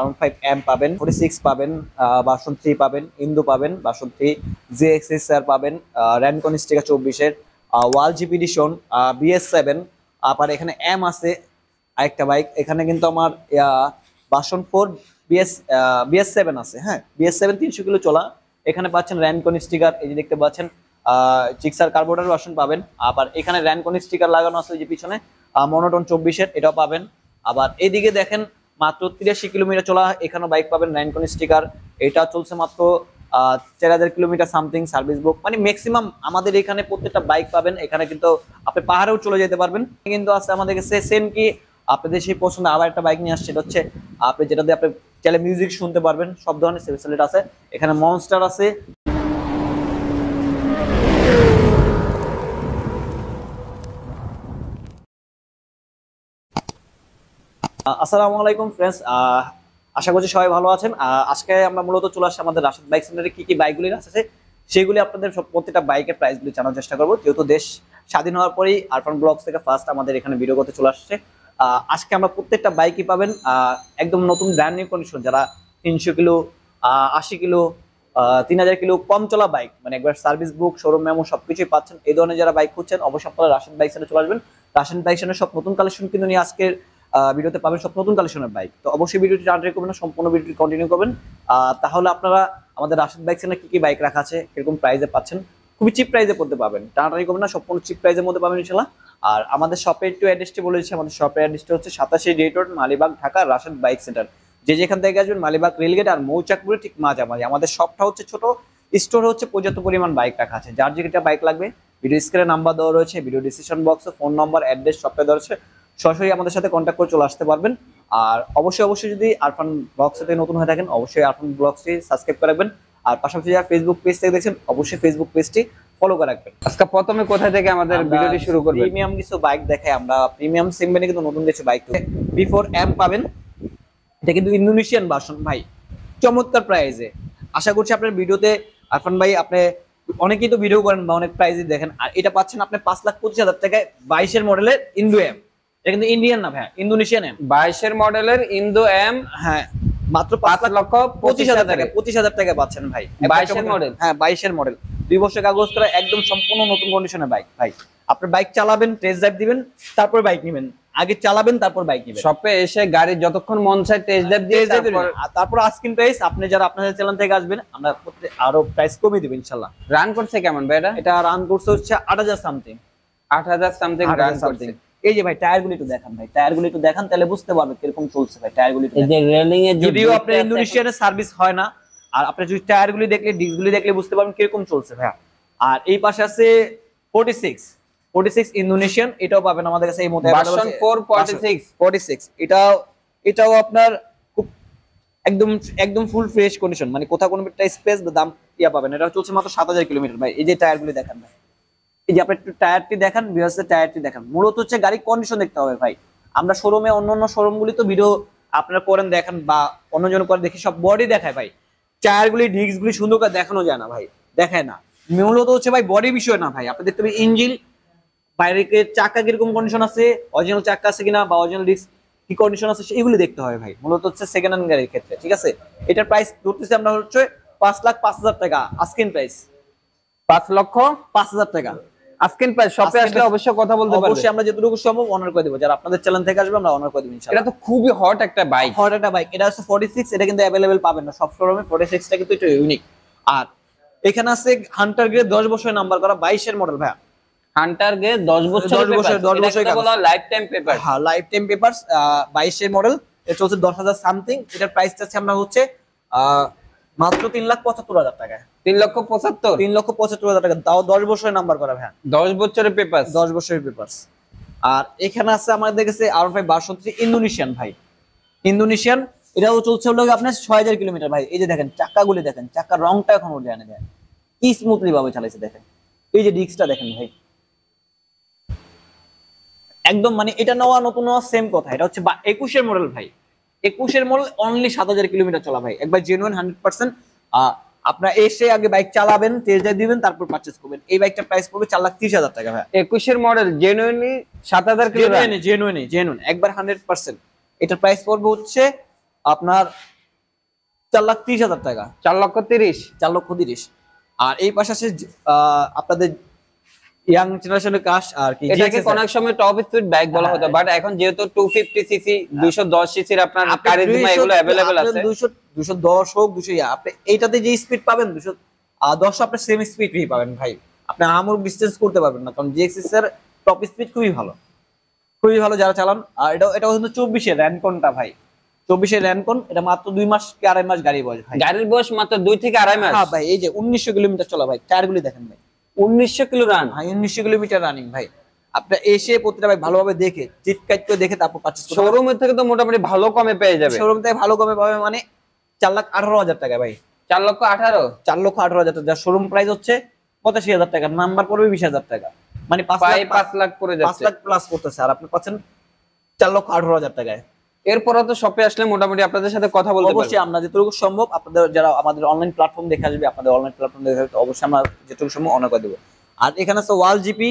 R15M পাবেন, 46 পাবেন, version 3 পাবেন, ইন্দু পাবেন ভার্সন 3, ZXSR পাবেন, র্যানকন স্টিকার 24 এর, ওয়াল জিপি এডিশন, BS7। আবার এখানে এম আছে আরেকটা বাইক, এখানে কিন্তু আমার ভার্সন 4 BS7 আছে। হ্যাঁ, BS7 300 কিলো চলা। এখানে পাচ্ছেন র্যানকন স্টিকার, এই যে দেখতে পাচ্ছেন জিক্সার কার্বোরেটর ভার্সন পাবেন। আবার এখানে র্যানকন স্টিকার লাগানো আছে যে পিছনে, মনোটন 24 এটাও পাবেন। আবার এইদিকে দেখেন মাত্র 83 কিলোমিটার চলা এখানে বাইক পাবেন র্যানকন স্টিকার। এটা চলছে মাত্র 4000 কিলোমিটার সামথিং সার্ভিস বুক। মানে ম্যাক্সিমাম আমাদের এখানে প্রত্যেকটা বাইক পাবেন। এখানে কিন্তু আপনি পাহাড়েও চলে যেতে পারবেন। কিন্তু আছে আমাদের কাছে সেম কি আপনাদের সেই পছন্দ আবার একটা বাইক নিয়ে আসছে, এটা হচ্ছে আপনি যেটা দিয়ে আপনি চাইলে মিউজিক শুনতে পারবেন, সব ধরনের ফেসিলিটি আছে। এখানে মনস্টার আছে। আসসালামু আলাইকুম ফ্রেন্ডস, আশা করছি সবাই ভালো আছেন। আজকে আমরা মূলত চলে আসছি আমাদের রাশেদ বাইক সেন্টারে কি কি বাইকগুলি আছে সেগুলি আপনাদের সব প্রত্যেকটা বাইকের প্রাইসগুলি জানার চেষ্টা করবো, যেহেতু দেশ স্বাধীন হওয়ার পরেই আরফান ব্লগস থেকে ফার্স্ট আমাদের এখানে ভিডিও করতে চলে আসছে। আজকে আমরা প্রত্যেকটা বাইকই পাবেন একদম নতুন ব্র্যান্ড নিউ কন্ডিশন, যারা 300 কিলো 80 কিলো 3000 কিলো কম চলা বাইক, মানে একবার সার্ভিস বুক শোরুম মেমো সবকিছুই পাচ্ছেন। এই ধরনের যারা বাইক খুঁজছেন অবশ্যই আপনারা রাশেদ বাইক সেন্টারে চলে আসবেন। রাশেদ বাইক সেন্টারে সব নতুন কালেকশন কিন্তু নিয়ে আজকের ভিডিওতে পাবেন, সব নতুন কালেকশনের বাইক। তো অবশ্যই ভিডিওটি টানটানি করবেন না, সম্পূর্ণ ভিডিওটি কন্টিনিউ করবেন। তাহলে আপনারা আমাদের রাশেদ বাইক সেন্টারে কি কি বাইক রাখা আছে, কিরকম প্রাইসে পাচ্ছেন, খুবই চিপ প্রাইসে পড়তে পাবেন। টানাটানি করবেন না, সম্পূর্ণ চিপ প্রাইসের মধ্যে পাবেন ইনশাআল্লাহ। আর আমাদের শপের একটু অ্যাড্রেসটি বলে দিচ্ছি। আমাদের শপের অ্যাড্রেসটা হচ্ছে 87 DIT road, Malibagh, Dhaka, Rashed bike centre. যে যেখান থেকে আসবেন মালিবাগ রেলগেট আর মৌচাকপুরে ঠিক মাঝামাঝি। আমাদের শপটা হচ্ছে ছোট, স্টোর হচ্ছে পর্যাপ্ত পরিমাণ বাইক রাখা আছে। যার যেটা বাইক লাগবে ভিডিও স্ক্রিনে নাম্বার দেওয়া রয়েছে, ভিডিও ডিসক্রিপশন বক্সে ফোন নাম্বার অ্যাড্রেস সবটা দেওয়া রয়েছে, সরাসরি আমাদের সাথে কন্ট্যাক্ট করে চলে আসতে পারবেন। আর অবশ্যই যদি আরফান ব্লগস থেকে নতুন হয়ে থাকেন অবশ্যই আরফান ব্লগসটি সাবস্ক্রাইব করে রাখবেন। আর পাশাপাশি যারা ফেসবুক পেজ থেকে দেখছেন অবশ্যই ফেসবুক পেজটি ফলো করে রাখবেন। আজকে প্রথমে কোথা থেকে আমাদের ভিডিওটি শুরু করব? প্রিমিয়াম কিছু বাইক দেখাই আমরা। প্রিমিয়াম সেগমেন্টে কিন্তু নতুন কিছু বাইক B4M পাবেন। এটা কিন্তু ইন্দোনেশিয়ান ভার্সন ভাই, চমৎকার প্রাইসে। আশা করছি আপনার ভিডিওতে আরফান ভাই আপনি অনেকেই তো ভিডিও করেন বা অনেক প্রাইসে দেখেন, আর এটা পাচ্ছেন আপনি 5,25,000 টাকায় 22 এর মডেলের ইন্দো এম। এটা কিন্তু ইন্ডিয়ান না ভাই, ইন্দোনেশিয়ান এম। 22 এর মডেলের ইন্দো এম, হ্যাঁ মাত্র 5,25,000 টাকা, 25,000 টাকা পাচ্ছেন ভাই। 22 এর মডেল, হ্যাঁ 22 এর মডেল, 2 বছর কাগজ করা, একদম সম্পূর্ণ নতুন কন্ডিশনের বাইক ভাই। আপনি বাইক চালাবেন, টেস্ট ড্রাইভ দিবেন, তারপর বাইক নেবেন। আগে চালাবেন তারপর বাইক নেবেন। শপে এসে গাড়ি যতক্ষণ মন চায় টেস্ট ড্রাইভ দিয়ে তারপর আস্কিং প্রাইস আপনি যারা আপনাদের চ্যানেল থেকে আসবেন আমরা আরো প্রাইস কমিয়ে দেব ইনশাআল্লাহ। রান করছে কেমন ভাই? এটা রান করছে হচ্ছে 8,000 সামথিং, 8,000 সামথিং রান করছে। এই যে ভাই টায়ারগুলো একটু দেখান ভাই, টায়ারগুলো একটু দেখান তাহলে বুঝতে পারবেন কিরকম চলছে ভাই। টায়ারগুলো এই যে রেলিং এর যদিও আপনি ইন্দোনেশিয়ানের সার্ভিস হয় না, আর আপনি যদি টায়ারগুলো দেখলে ডিস্কগুলো দেখলে বুঝতে পারবেন কিরকম চলছে ভাই। আর এই পাশে আছে 46 ইন্দোনেশিয়ান, এটাও পাবেন আমাদের কাছে এই মুহূর্তে ভার্সন 46। এটাও আপনার খুব একদম ফুল ফ্রেশ কন্ডিশন, মানে কোথাও কোনো একটা স্পেস বা দাম পাবেন। এটা চলছে মাত্র 7,000 কিলোমিটার ভাই। এই যে টায়ারগুলো দেখেন ভাই, এই যে আপনি একটু টায়ারটি দেখান, ভিউয়ার্সের টায়ারটি দেখান। মূলত হচ্ছে গাড়ির কন্ডিশন দেখতে হবে ভাই। আমরা শোরুমে অন্য শোরুমগুলি তো ভিডিও আপনারা করেন দেখেন বা অন্যজন করে দেখি, সব বডি দেখায় ভাই, টায়ারগুলি ডিস্কগুলি সুন্দর করে দেখানো যায় না ভাই, দেখায় না। মূলত হচ্ছে ভাই বডি বিষয় না ভাই, আপনি দেখতে হবে ইঞ্জিন, বাইরের চাকা কিরকম কন্ডিশন আছে, অরিজিনাল চাকা আছে কিনা বা অরিজিনাল ডিস্ক কি কন্ডিশন আছে এগুলি দেখতে হবে ভাই। মূলত হচ্ছে সেকেন্ড হ্যান্ড গাড়ির ক্ষেত্রে, ঠিক আছে। এটার প্রাইস ধরতেছি আমরা হচ্ছে 5,05,000 টাকা আস্কিং প্রাইস। 5,05,000 টাকা আস্কিং প্রাইস। শপে আসলে অবশ্যই কথা বলতে পারবেন, অবশ্যই আমরা যতটুকু সম্ভব অনার করে দেব। যারা আপনাদের চ্যানেল থেকে আসবে আমরা অনার করে দেব ইনশাআল্লাহ। এটা তো খুবই হট একটা বাইক, এটা হচ্ছে 46। এটা কিন্তু अवेलेबल পাবেন না সব শোরুমে। 46টা কিন্তু একটু ইউনিক। আর এখানে আছে হান্টার গ্রে 10 বছরের নাম্বার করা 22 এর মডেল ভাই। হান্টার গ্রে 10 বছর বলা লাইফ টাইম পেপার। হ্যাঁ লাইফ টাইম পেপারস, 22 এর মডেল। এটা হচ্ছে 10,000 সামথিং। এটার প্রাইসটা আছে আমরা হচ্ছে মাত্র 3,75,000 টাকা। 3,75,000 টাকা, তাও 10 বছরের নাম্বার করা ভাই। 10 বছরের পেপার, 10 বছরের পেপারস। আর এখানে আছে আমাদের কাছে R5 ভার্সন 3 ইন্দোনেশিয়ান ভাই। ইন্দোনেশিয়ান এটাও চলছে হলো আপনার 6,000 কিলোমিটার ভাই। এই যে দেখেন চাকাগুলি দেখেন, চাকার রংটা এখন উঠে আনে দেয়, কি স্মুথলি ভাবে চালাইছে দেখেন। এই যে ডিস্কটা দেখেন ভাই, একদম মানে এটা নেওয়া নতুন নেওয়া সেম কথা। এটা হচ্ছে 21 এর মডেল ভাই। 21 এর মডেল, অনলি 7,000 কিলোমিটার চলা ভাই। একবার জেনুইন 100%। আপনারা এসে আগে বাইক চালাবেন, টেস্ট ড্রাইভ দিবেন, তারপর পারচেজ করবেন। এই বাইকটার প্রাইস পড়বে 4,30,000 টাকা ভাই। 21 এর মডেল, জেনুইনলি 7,000 কিলোমিটার, জেনুইন একবার 100%। এটার প্রাইস পড়বে হচ্ছে আপনার 4,30,000 টাকা। 4,30,000। 4,30,000। আর এই পাশে আছে আপনাদের ইয়াং জেনারেশনের কাশ আর কি, এটাকে কোন এক সময় টপ স্পিড বাইক বলা হতো, বাট এখন যেহেতু 250 সিসি 210 সিসির আপনার কারিজমা এগুলো अवेलेबल আছে। 210 হোক 200, আপনি এইটাতে যে স্পিড পাবেন 210 আপনি সেম স্পিড পাবেন ভাই। আপনি আমর ডিসটেন্স করতে পারবেন না, কারণ জিএক্সএস এর টপ স্পিড খুবই ভালো, খুবই ভালো যারা চালান। আর এটা কিন্তু 24 এর র্যানকনটা ভাই, 24 এর র্যানকন। এটা মাত্র 2 মাস কি 2.5 মাস গাড়ি বয়স ভাই। গাড়ির বয়স মাত্র 2 থেকে 2.5 মাস। হ্যাঁ ভাই, এই যে 1900 কিলোমিটার চলা ভাই, টায়ারগুলি দেখেন ভাই, 1900 কিলো রান। হ্যাঁ 1900 কিলোমিটার রানিং ভাই। আপনি এসে প্রতিটা ভাই ভালোভাবে দেখে চিটকাইট করে দেখে তারপর পারচেজ করতে। শোরুমের থেকে তো মোটামুটি ভালো কমে পেয়ে যাবে। শোরুম থেকে ভালো কমে পাবে মানে 4,18,000 টাকা ভাই। 4,18,000। 4,18,000 টাকা, যার শোরুম প্রাইস হচ্ছে 85,000 টাকা, নাম্বার পড়বে 20,000 টাকা, মানে 5 লাখ পড়ে 5 যাচ্ছে। লাখ প্লাস করতেছে। আর আপনি পাচ্ছেন 4,18,000 টাকায়। এরপর তো শপে আসলে মোটামুটি আপনাদের সাথে কথা বলতে পারবো। অবশ্যই আমরা যেটুকু সম্ভব আপনাদের, যারা আমাদের অনলাইন প্ল্যাটফর্ম দেখে আসবে, আপনাদের অনলাইন প্ল্যাটফর্ম দেখে আসবে, অবশ্যই আমরা যেটুকু সম্ভব অনার করে দেবো। আর এখানে আছে ওয়াল জিপি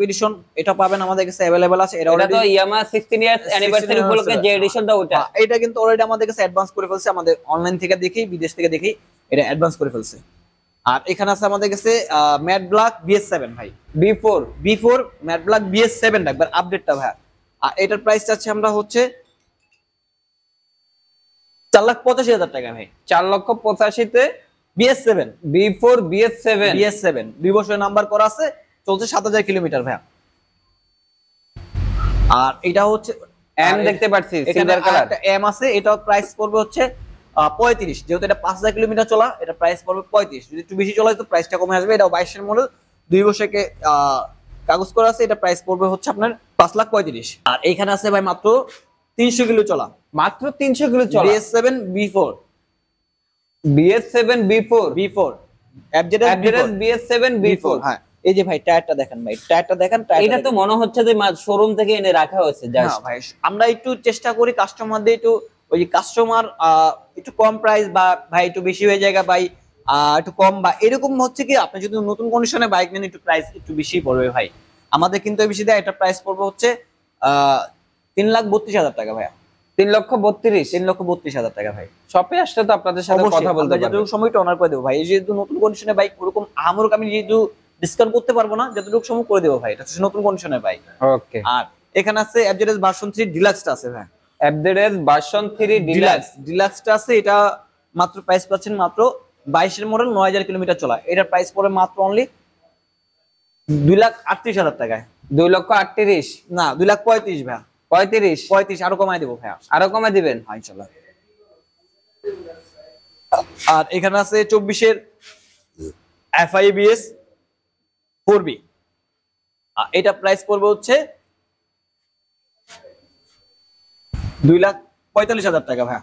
এডিশন, এটা পাবেন আমাদের কাছে अवेलेबल আছে। এটা তো ইয়ামাহা 16 ইয়ার্স অ্যানিভার্সারি উপলক্ষে যে এডিশনটা ওটা, এটা কিন্তু অলরেডি আমাদের কাছে অ্যাডভান্স করে ফেলছে, আমাদের অনলাইন থেকে দেখেই, বিদেশ থেকে দেখেই এটা অ্যাডভান্স করে ফেলছে। আর এখানে আছে আমাদের কাছে ম্যাট ব্ল্যাক BS7 ভাই, B4 ম্যাট ব্ল্যাক BS7 একবার আপডেটটা ভাই। আর এটার প্রাইস চাচ্ছি আমরা হচ্ছে 4,85,000 টাকা ভাই। 4,85,000 তে BS7 B4 BS7 বিবর্ষের নাম্বার করা আছে, চলছে 7,000 কিলোমিটার ভাই। আর এটা হচ্ছে এম দেখতে পাচ্ছি এখানে সিলভার কালার একটা এম আছে, এটার প্রাইস পড়বে হচ্ছে 35। যেহেতু এটা 5,000 কিলোমিটার চলা, এটা প্রাইস পড়বে 35। যদি একটু বেশি চলা তো প্রাইসটা কমে আসবে। এটা 22 এর মডেল, 2 বছরকে কাগজ করা আছে। এটা প্রাইস পড়বে হচ্ছে আপনার 5,35,000। আর এইখানে আছে ভাই মাত্র 300 কিলো চলা, মাত্র 300 কিলো চলা BS7 B4 B4 FZS BS7 B4। হ্যাঁ, এই যে ভাই টায়ারটা দেখেন ভাই, টায়ারটা দেখেন। এটা তো মনে হচ্ছে যে শোরুম থেকে এনে রাখা হয়েছে। না ভাই, আমরা একটু চেষ্টা করি কাস্টমারদের একটু, ওই যে কাস্টমার একটু কম প্রাইস বা ভাই একটু বেশি হয়ে যায় ভাই, একটু কম বা এরকম হচ্ছে কি, আপনি যদি নতুন কন্ডিশনে বাইক নেন একটু প্রাইস একটু বেশি পড়বে ভাই। আমাদের কিন্তু বেশি দেয়, এটা প্রাইস পড়বে হচ্ছে 3,32,000 টাকা ভাই। 3,32,000 টাকা ভাই। শপে আসলে তো আপনাদের সাথে কথা বলতে পারবো, যতটুকু সময়টা অনার করে দেবো ভাই। এই যেহেতু নতুন কন্ডিশনে বাইক, ওরকম আমরক আমি যেহেতু ডিসকাউন্ট করতে পারবো না, যতটুকু সময় করে দেবো ভাই। এটা হচ্ছে নতুন কন্ডিশনের বাইক। ওকে। আর এখানে আছে FZS ভার্সন 3 ডিলাক্সটা আছে ভাই, FZS ভার্সন 3 ডিলাক্সটা আছে। এটা মাত্র প্রাইস পাচ্ছেন মাত্র 22 এর মডেল, 9,000 কিলোমিটার চলা। এটার প্রাইস পড়ে মাত্র অনলি 2,38,000 টাকায়। 2,38,000 না, 2,35,000 ভাই। 35 আরো কমাই দেবো ভাই, আরো কমাই দিবেন ইনশাআল্লাহ। আর এখানে আছে 24 এর FIBS 4B, এটা প্রাইস পড়বে হচ্ছে 2,45,000 টাকা ভাই।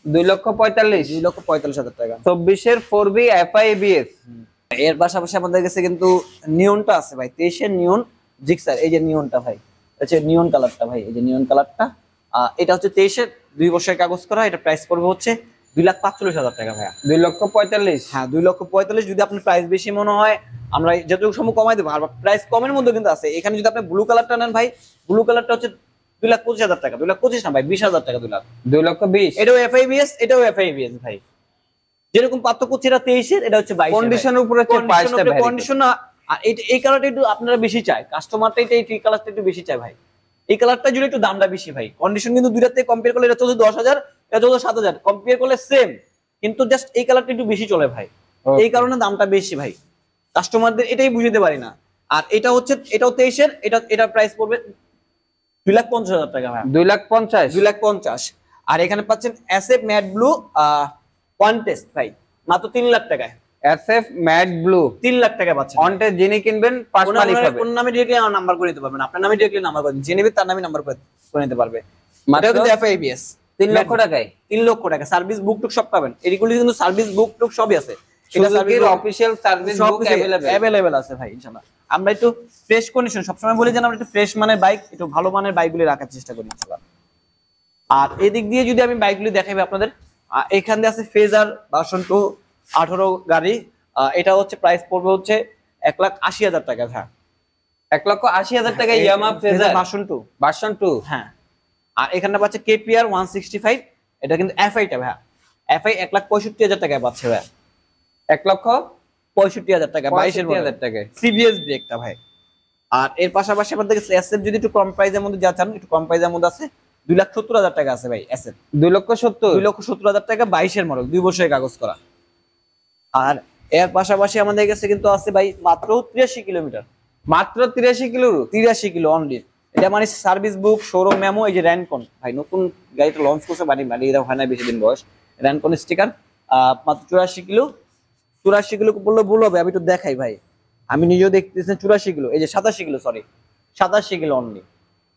2,45,000 টাকা। 24 এর 4B FIBS। এর পাশাপাশি আমাদের কাছে কিন্তু নিয়নটা আছে ভাই, 23 এর নিয়ন জিক্সার। এই যে নিয়নটা ভাই, হচ্ছে নিয়ন কালারটা ভাই, এই যে নিয়ন কালারটা। এটা হচ্ছে 23 এর 2 বছরের কাগজ করা। এটা প্রাইস পড়বে হচ্ছে 2,45,000 টাকা ভাই। 2,45,000। হ্যাঁ 2,45,000। যদি আপনার প্রাইস বেশি মনে হয় আমরা যতটুকু সময় কমাই দেবো। আর প্রাইস কমের মধ্যে কিন্তু আছে। এখানে যদি আপনি ব্লু কালারটা নেন ভাই, ব্লু কালারটা হচ্ছে 2,25,000 টাকা। 2,25,000 না ভাই, 20,000 টাকা। 2,20,000। এটাও FIBS, এটাও FIBS ভাই। যেরকম পার্থক্য হচ্ছে, এটা 23 এর, এটা হচ্ছে 22 এর। কন্ডিশনের উপরে কন্ডিশন না। আর এই কালারটা একটু আপনারা বেশি চায়, কাস্টমারটা এই কালারটা একটু বেশি চায় ভাই। এই কালারটা জন্য একটু দামটা বেশি ভাই। কন্ডিশন কিন্তু দুইটার থেকে কম্পেয়ার করলে এটা 10,000, এটা 7,000, কম্পেয়ার করলে সেম, কিন্তু জাস্ট এই কালারটা একটু বেশি চলে ভাই। এই কারণে দামটা বেশি ভাই, কাস্টমারদের এটাই বুঝতে পারি না। আর এটা হচ্ছে, এটাও 23 এর, এটা প্রাইস পড়বে 2,50,000 টাকা ভাই। 2,50,000। আর এখানে পাচ্ছেন SF matte blue one test ভাই, মাত্র 3 লাখ টাকায়। SF ম্যাট ব্লু 3 লাখ টাকা পাচ্ছেন। অন টেস্ট যিনি কিনবেন পাঁচ মালিক হবে। কোন নামে ডিরেক্টলি নাম্বার করে নিতে পারবেন, আপনার নামে ডিরেক্টলি নাম্বার করে যে নেবে তার নামে নাম্বার করে নিতে পারবে। মাত্র কিন্তু FIBS 3 লক্ষ টাকায়। 3 লক্ষ টাকা। সার্ভিস বুক টুক সব পাবেন, এগুলি কিন্তু সার্ভিস বুক টুক সবই আছে। এটা service official service book available আছে ভাই ইনশাআল্লাহ। আমরা একটু ফ্রেশ কন্ডিশন সবসময় বলি যে আমরা একটু ফ্রেশ মানের বাইক, একটু ভালো মানের বাইকগুলি রাখার চেষ্টা করি ইনশাআল্লাহ। আর এদিক দিয়ে যদি আমি বাইকগুলি দেখাই আপনাদের, এখান দিয়ে আছে ফেজার ভার্সন 2 18 গাড়ি। এটা হচ্ছে প্রাইস পড়বে হচ্ছে 1,80,000 টাকা ভাই। 1,80,000 টাকা ইয়ামাহা ফেজার ভার্সন 2। ভার্সন 2। হ্যাঁ। আর এখানে পাচ্ছে KPR 165, এটা কিন্তু এফআইটা ভাইয়া, এফআই 1,65,000 টাকায় পাচ্ছে ভাইয়া, 1,65,000 টাকা 22,000 টাকায় সিবিএস ব্রেকটা ভাই। আর এর পাশাপাশি আমাদের কাছে এসএফ যদি একটু কম প্রাইসের মধ্যে যা চান, একটু কম প্রাইসের মধ্যে আছে 2,70,000 টাকা আছে ভাই এসএফ, 2,70,000 2,70,000 টাকা 22 মডেল, 2 বছরের কাগজ করা। আর এর পাশাপাশি আমাদের কাছে কিন্তু আছে ভাই মাত্র 83 কিলোমিটার, মাত্র 83 কিলো 83 কিলো অনলি। এটা মানে সার্ভিস বুক, শোরুম মেমো, এই যে র্যানকন ভাই নতুন গাড়িটা লঞ্চ করছে, বাড়ি এরা হয় না বেশি দিন বয়স, র্যানকন স্টিকার, মাত্র 84 কিলো। 84 কিলো বললে ভুল হবে, আমি একটু দেখাই ভাই, আমি নিজেও দেখতেছি 84 কিলো, এই যে 87 কিলো, সরি 87 কিলো অনলি।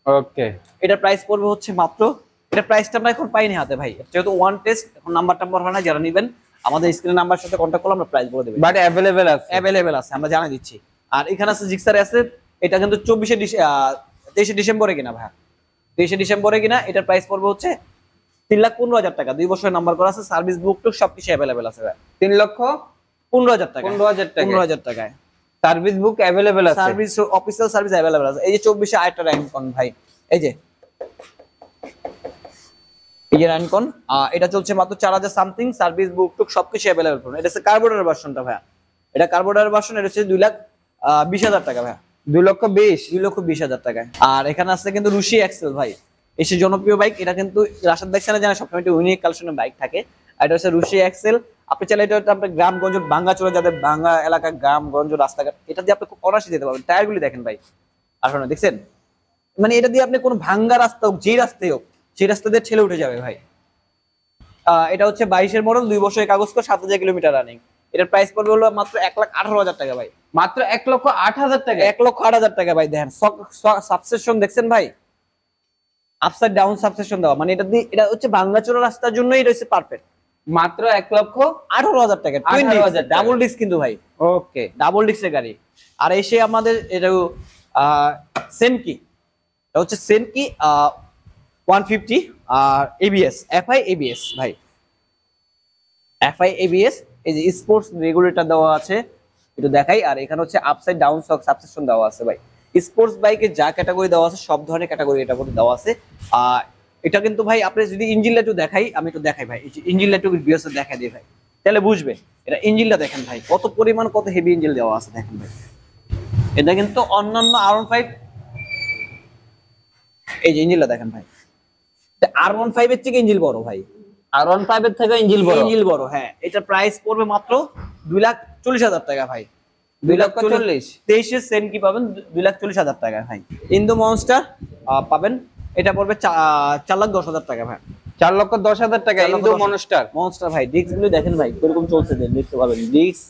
ওকে, এটার প্রাইস পড়বে হচ্ছে মাত্র, এটা প্রাইসটা আমরা এখন পাইনি হাতে ভাই, যেহেতু ওয়ান টেস্ট এখন নাম্বার হয় না, যারা নেবেন আমাদের স্ক্রিনের নাম্বার সাথে কন্ট্যাক্ট করলে আমরা প্রাইস বলে দেব, বাট অ্যাভেলেবেল আছে আমরা জানিয়ে দিচ্ছি। আর এখানে আছে জিক্সার আছে, এটা কিন্তু 23 ডিসেম্বরে কিনা ভাই, 23 ডিসেম্বরে কিনা। এটার প্রাইস পড়বে হচ্ছে 3,15,000 টাকা, 2 বছরের নাম্বার করা আছে, সার্ভিস বুক টুক সবকিছু অ্যাভেলেবেল আছে ভাই, 3,15,000 টাকা, 15,000 টাকায় সার্ভিস বুক অ্যাভেলেবেল আছে, সার্ভিস অফিসিয়াল সার্ভিস অ্যাভেলেবেল আছে। এই যে 24 আরেকটা র্যানকন ভাই, এই যে র্যানকন, এটা চলছে মাত্র 4,000 সামথিং, সার্ভিস বুক টুক সবকিছু অ্যাভেলেবেল পাবেন। এটা হচ্ছে কার্বোরেটর ভার্সনটা ভাই, এটা কার্বোরেটর ভার্সন, এটা হচ্ছে 2,20,000 টাকা ভাই, 2,20,000 টাকায়। আর এখানে আছে কিন্তু রুশি এক্সেল ভাই, এসে জনপ্রিয় বাইক, এটা কিন্তু রাশাদ বাইক চ্যানেলে জানা সবসময় একটা ইউনিক কালেকশনের বাইক থাকে। আর এটা হচ্ছে রুশি এক্সেল, আপনি চাইলে এটা আপনার গ্রামগঞ্জ ভাঙ্গা চলে যাদের ভাঙ্গা এলাকা, গ্রামগঞ্জ রাস্তাঘাট, এটা দিয়ে আপনি খুব অনায়াসে যেতে পারবেন। টায়ারগুলি দেখেন ভাই, আসলে দেখছেন, মানে এটা দিয়ে আপনি কোনো ভাঙ্গা রাস্তা হোক, যে রাস্তায় হোক, সেই রাস্তা দিয়ে ঠেলে উঠে যাবে ভাই। এটা হচ্ছে 22 মডেল, 2 বছরের কাগজ করা, 7,000 কিলোমিটার রানিং। এটার প্রাইস পড়বে হলো মাত্র 1,18,000 টাকা ভাই, মাত্র 1,08,000 টাকা, 1,08,000 টাকা ভাই। দেখেন সাবসেশন দেখছেন ভাই, আপসাইড ডাউন সাবসেশন দেওয়া, মানে এটা দিয়ে, এটা হচ্ছে ভাঙ্গাচোরা রাস্তার জন্যই এটা হচ্ছে পারফেক্ট। মাত্র 1,18,000 টাকা, 18,000 ডাবল ডিস্ক কিন্তু ভাই, ওকে, ডাবল ডিস্কের গাড়ি। আর এসে আমাদের এটা সেনকি, এটা হচ্ছে সেনকি 150, আর এবিএস, এফআই এবিএস ভাই, এফআই এবিএস, এই যে স্পোর্টস রেগুলেটর দেওয়া আছে, একটু দেখাই। আর এখানে হচ্ছে আপসাইড ডাউন সক সাবসেশন দেওয়া আছে ভাই। স্পোর্টস বাইকে যা ক্যাটাগরি দেওয়া আছে সব ধরনের ক্যাটাগরি এটা মধ্যে দেওয়া আছে। এটা কিন্তু ভাই আপনি যদি ইঞ্জিনটা একটু দেখাই, আমি একটু দেখাই ভাই, ইঞ্জিনটা একটু ভিউয়ার্সে দেখাই দিই ভাই, তাহলে বুঝবে। এটা ইঞ্জিনটা দেখেন ভাই, কত পরিমাণ, কত হেভি ইঞ্জিন দেওয়া আছে দেখেন ভাই। এটা কিন্তু অন্যান্য R15, এই যে ইঞ্জিনটা দেখেন ভাই, R15 এর থেকে ইঞ্জিন বড় ভাই, R15 এর থেকে ইঞ্জিন বড়, হ্যাঁ। এটা প্রাইস পড়বে মাত্র 2,40,000 টাকা ভাই, 2,40,000 23 সেন্ট কি পাবেন 2,40,000 টাকা ভাই। ইন্দো মনস্টার পাবেন, এটা পড়বে 4,10,000 টাকা ভাই, 4,10,000 টাকা ইন্দো মনস্টার ভাই। ডিস্ক গুলো দেখেন ভাই কিরকম চলছে, দেখতে পাবেন ডিস্ক,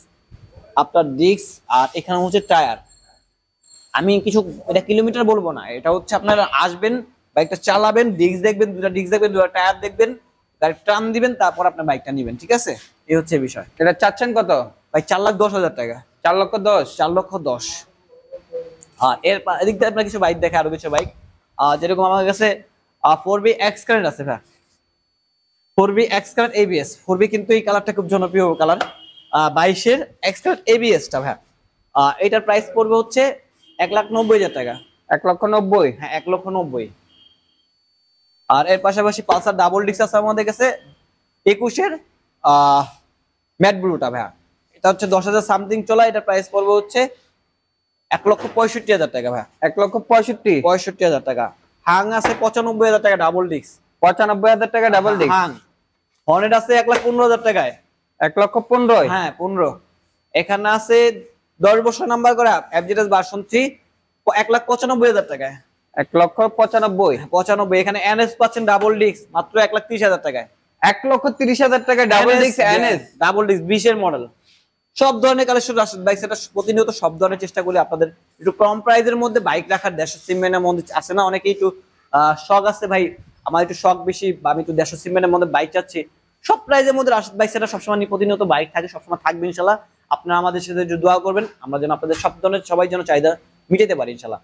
আপনার ডিস্ক। আর এখানে হচ্ছে টায়ার, আমি কিছু এটা কিলোমিটার বলবো না, এটা হচ্ছে আপনারা আসবেন, বাইকটা চালাবেন, ডিস্ক দেখবেন, ডিস্ক দেখবেন, টায়ার দেখবেন, গাড়ি টান দিবেন, তারপর আপনার বাইকটা নেবেন, ঠিক আছে? এই হচ্ছে বিষয়। এটা চাচ্ছেন কত ভাই? 4,10,000 টাকা, 4,10,000, 4,10,000। আর এদিক দিয়ে আপনার কিছু বাইক দেখে, আরো কিছু বাইক, যেরকম আমার কাছে 4B এক্স কারেন্ট আছে ভাই, 4B x current ABS, 4B কিন্তু এই কালারটা খুব জনপ্রিয় কালার, 22 এক্স কারেন্ট এবিএস টা ভাই। এটার প্রাইস পড়বে হচ্ছে 1,90,000 টাকা, 1,90,000, হ্যাঁ 1,90,000। আর এর পাশাপাশি পালসার ডাবল ডিস্ক আছে আমাদের কাছে 21 ম্যাট ব্লুটা ভাই, এটা হচ্ছে 10,000 সামথিং চলা, এটা প্রাইস পড়বে হচ্ছে 1,65,000 টাকা ভাই, 1,65,000 টাকা। হাং আছে 95,000 টাকা ডাবল ডিস্ক, 95,000 টাকা ডাবল ডিস্ক। হাং হর্নেট আছে 1,15,000 টাকায়, 1,15,000, হ্যাঁ 15। এখানে আছে 10 বছর নাম্বার করা এফজেডএস ভার্সন 3 1,95,000 টাকায়, 1,95,000, এখানে এনএস পাচ্ছেন ডাবল ডিস্ক মাত্র 1,30,000 টাকায়, 1,30,000 টাকা double disc NS, double disc 20 এর মডেল। সব ধরনের কালেকশন রাশিদ বাইক সেটা প্রতিনিয়ত সব ধরনের চেষ্টা করি আপনাদের একটু কম প্রাইসের মধ্যে বাইক রাখার। 150 সিমেন্টের মধ্যে আছে না অনেকেই একটু শখ আছে ভাই, আমার একটু শখ বেশি, বা আমি একটু 150 সিমেন্টের মধ্যে বাইক চাচ্ছি, সব প্রাইসের মধ্যে রাশিদ বাইক সেটা সবসময় প্রতিনিয়ত বাইক থাকে, সবসময় থাকবে ইনশাল্লাহ। আপনারা আমাদের সাথে দোয়া করবেন, আমরা যেন আপনাদের সব ধরনের সবাই যেন চাহিদা মিটাতে পারি ইনশাল্লাহ।